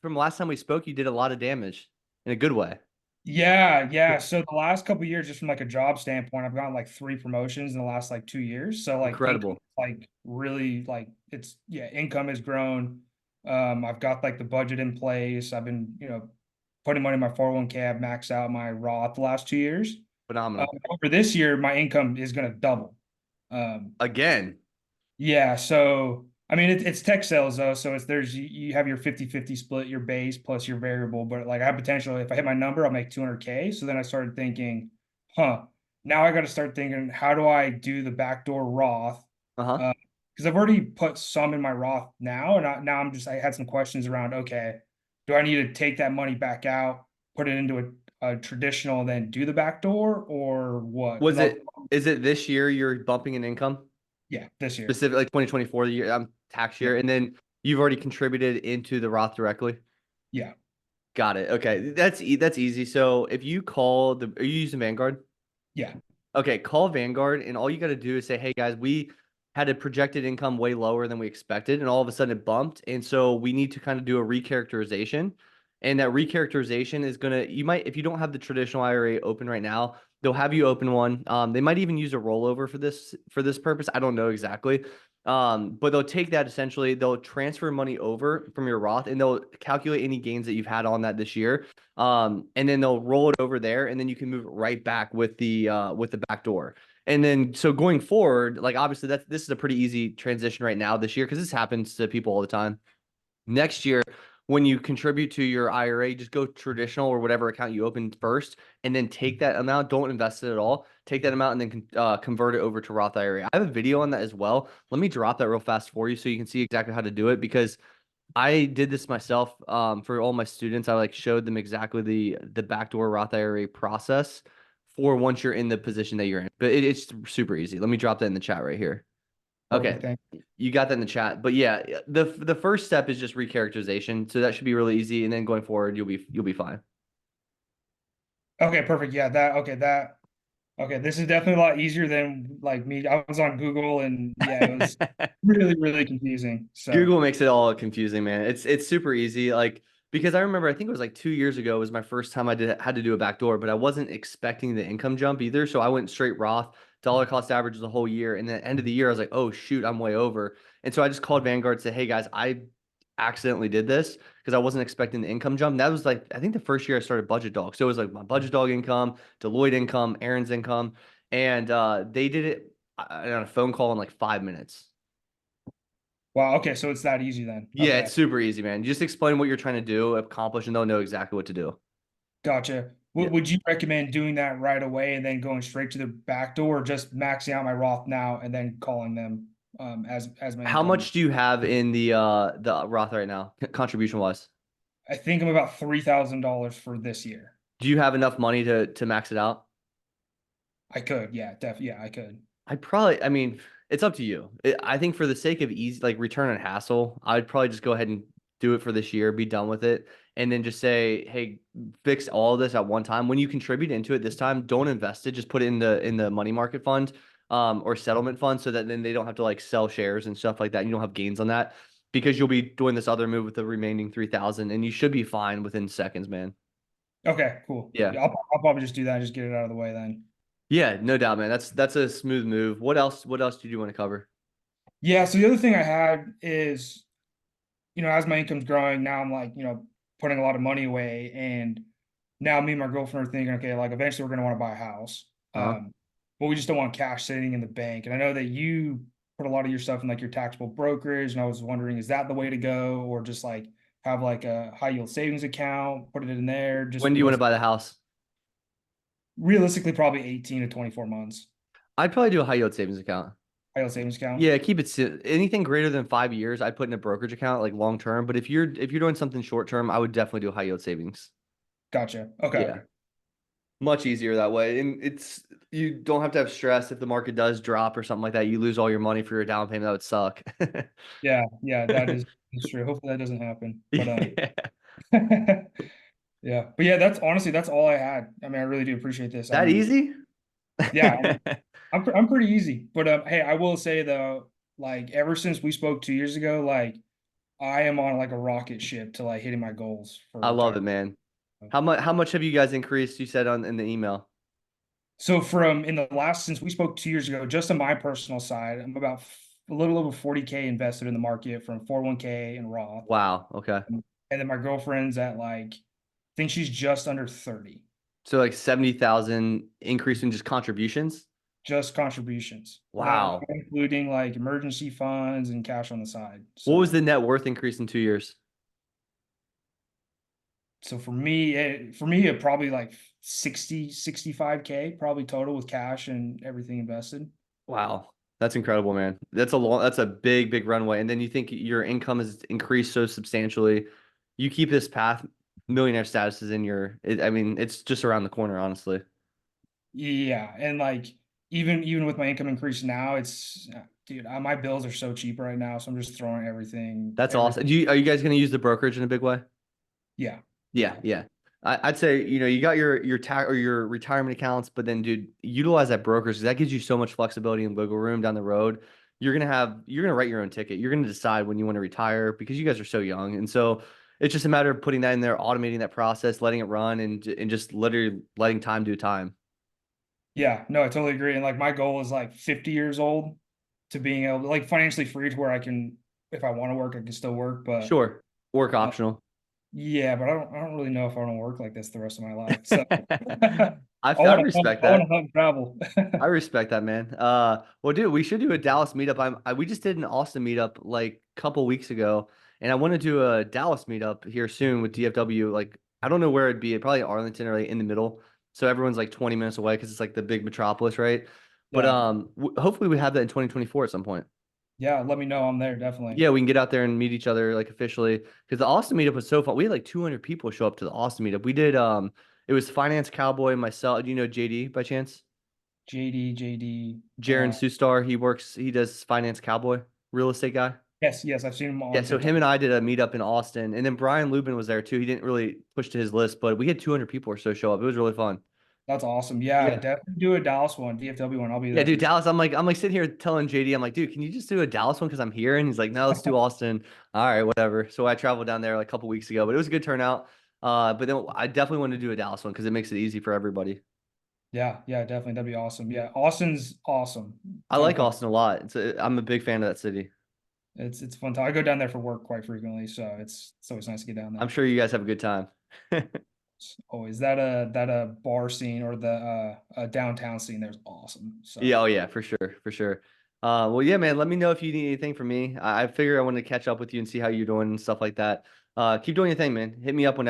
from last time we spoke, you did a lot of damage in a good way. Yeah, yeah. So the last couple of years, just from like a job standpoint, I've gotten like 3 promotions in the last like 2 years. So like income, Incredible. like really like it's yeah, income has grown. I've got like the budget in place. I've been, putting money in my 401k. I've maxed out my Roth the last 2 years. Phenomenal. Over this year, my income is going to double. Um, Again. yeah, so I mean it's tech sales though, so it's there's you have your 50-50 split, your base plus your variable, but like I have potential if I hit my number, I'll make 200K. So then I started thinking, now I got to start thinking, how do I do the backdoor Roth? Uh-huh. Because I've already put some in my Roth now, and now I had some questions around, okay, do I need to take that money back out, put it into a traditional, and then do the backdoor, or what? Was Because I'll it is it this year you're bumping in income? yeah, this year. Specifically like 2024, the year tax Yeah, year, and then you've already contributed into the Roth directly? yeah, Got it. Okay. That's easy. So if you call are you using Vanguard? yeah. Okay, call Vanguard, and all you got to do is say, "Hey guys, we had a projected income way lower than we expected, and all of a sudden it bumped, and so we need to kind of do a recharacterization." And that recharacterization is gonna, you might, if you don't have the traditional IRA open right now, they'll have you open one. They might even use a rollover for this purpose. I don't know exactly. But they'll take that essentially, they'll transfer money over from your Roth, and they'll calculate any gains that you've had on that this year, and then they'll roll it over there, and then you can move it right back with the back door. And then so going forward, like obviously this is a pretty easy transition right now this year because this happens to people all the time. Next year, when you contribute to your IRA, just go traditional or whatever account you opened first, and then take that amount. Don't invest it at all. Take that amount and then convert it over to Roth IRA. I have a video on that as well. Let me drop that real fast for you so you can see exactly how to do it because I did this myself for all my students. I like showed them exactly the backdoor Roth IRA process for once you're in the position that you're in. But it's super easy. Let me drop that in the chat right here. Perfect. Okay, Thank you got that in the chat. But yeah, the first step is just recharacterization. So that should be really easy, and then going forward, you'll be fine. Okay, perfect. Yeah, okay. This is definitely a lot easier than like me. I was on Google and yeah, it was really, really confusing. So Google makes it all confusing, man. It's super easy. Like because I remember I think it was like 2 years ago was my first time I had to do a backdoor, but I wasn't expecting the income jump either. So I went straight Roth, dollar cost average the whole year. And then at the end of the year, I was like, oh shoot, I'm way over. And so I just called Vanguard and said, hey guys, I accidentally did this because I wasn't expecting the income jump. And that was like I think the first year I started Budget Dog. So it was like my Budget Dog income, Deloitte income, Aaron's income. And they did it on a phone call in like 5 minutes. wow, okay, so it's that easy then. Yeah, Okay, it's super easy, man. Just explain what you're trying to do, accomplish, and they'll know exactly what to do. gotcha. Yeah. Would you recommend doing that right away and then going straight to the back door, or just maxing out my Roth now and then calling them as my How income? much do you have in the Roth right now, contribution wise? I think I'm about $3,000 for this year. Do you have enough money to max it out? I could, yeah, yeah, I could. I mean, it's up to you. I think for the sake of easy, like return on hassle, I'd probably just go ahead and do it for this year, be done with it, and then just say, hey, fix all of this at one time. When you contribute into it this time, don't invest it. Just put it in the money market fund, or settlement fund, so that then they don't have to like sell shares and stuff like that. You don't have gains on that because you'll be doing this other move with the remaining 3,000, and you should be fine within seconds, man. Okay, cool. Yeah. Yeah, I'll probably just do that and just get it out of the way then. Yeah, no doubt, man. That's a smooth move. What else? What else did you want to cover? Yeah, so the other thing I had is, as my income's growing, now I'm like, putting a lot of money away. And now me and my girlfriend are thinking, okay, like eventually we're gonna want to buy a house. Uh-huh. But we just don't want cash sitting in the bank. And I know that you put a lot of your stuff in like your taxable brokerage, and I was wondering, is that the way to go, or just like have like a high yield savings account, put it in there? Just When do you want to what's buy the house? realistically probably 18 to 24 months. I'd probably do a high yield savings account. High yield savings account. Yeah, keep it anything greater than 5 years. I'd put in a brokerage account like long term. But if you're doing something short term, I would definitely do a high yield savings. Gotcha. Okay. Yeah, much easier that way, and you don't have to have stress if the market does drop or something like that. You lose all your money for your down payment. That would suck. Yeah, yeah, that's true. Hopefully that doesn't happen. But Yeah. yeah. But yeah, that's all I had. I mean, I really do appreciate this. I That mean, easy? yeah, I'm pretty easy. But hey, I will say though, like ever since we spoke 2 years ago, like I am on like a rocket ship to like hitting my goals for I love retirement. it, man. How much have you guys increased? You said on in the email. So from in the last since we spoke 2 years ago, just on my personal side, I'm about a little over 40K invested in the market from 401k and Roth. Wow. Okay. And then my girlfriend's at like, I think she's just under 30, So like 70,000 increase in just contributions. just contributions, not Wow. including like emergency funds and cash on the side. What was So, the net worth increase in 2 years? so for me, it probably like 65K probably total with cash and everything invested. Wow. That's incredible, man. That's a big, big runway. And then you think your income has increased so substantially. You keep this path, millionaire status is in I mean, it's just around the corner, honestly. Yeah, and like even with my income increase now, it's dude, my bills are so cheap right now, so I'm just throwing That's every awesome. Are you guys going to use the brokerage in a big way? yeah, Yeah, yeah. yeah. I'd say, you got your tax or your retirement accounts, but then dude, utilize that brokerage because that gives you so much flexibility and wiggle room down the road. You're gonna write your own ticket. You're gonna decide when you want to retire because you guys are so young. And so it's just a matter of putting that in there, automating that process, letting it run and just literally letting time do time. Yeah, no, I totally agree. And like my goal is like 50 years old to being able to like financially free to where I can, if I want to work, I can still work. But Sure. Work uh, optional. yeah, but I don't really know if I want to work like this the rest of my life. So I respect I want that. to hunt and travel. I respect that, man. Well, dude, we should do a Dallas meetup. We just did an Austin meetup like a couple weeks ago, and I want to do a Dallas meetup here soon with DFW. Like, I don't know where it'd be. Probably Arlington or like in the middle, so everyone's like 20 minutes away because it's like the big metropolis, right? But Yeah, hopefully we have that in 2024 at some point. yeah. Let me know. I'm there definitely. Yeah, we can get out there and meet each other like officially because the Austin meetup was so fun. We had like 200 people show up to the Austin meetup. We did it was Finance Cowboy, myself. Do you know JD by chance? JD. Jaron Sustar, he does Finance Cowboy, real estate guy. Yes, I've seen him Yeah, on so TikTok. him and I did a meetup in Austin, and then Brian Lubin was there too. He didn't really push to his list, but we had 200 people or so show up. It was really fun. That's awesome. Yeah, Yeah. definitely do a Dallas one, DFW one. I'll be Yeah, there dude, for sure. Dallas. I'm like sitting here telling JD, I'm like, dude, can you just do a Dallas one because I'm here? And he's like, no, let's do Austin. All right, whatever. So I traveled down there like a couple weeks ago, but it was a good turnout. But then I definitely want to do a Dallas one because it makes it easy for everybody. Yeah, definitely. That'd be awesome. Yeah, Austin's awesome. I Ton of like fun. Austin a lot. I'm a big fan of that city. It's fun time. I go down there for work quite frequently, so it's always nice to get down I'm there. sure you guys have a good time. Always that a bar scene or the downtown scene there's awesome. So Yeah, oh yeah, for sure, for sure. Well, yeah, man. Let me know if you need anything from me. I figure I wanted to catch up with you and see how you're doing and stuff like that. Keep doing your thing, man. Hit me up whenever.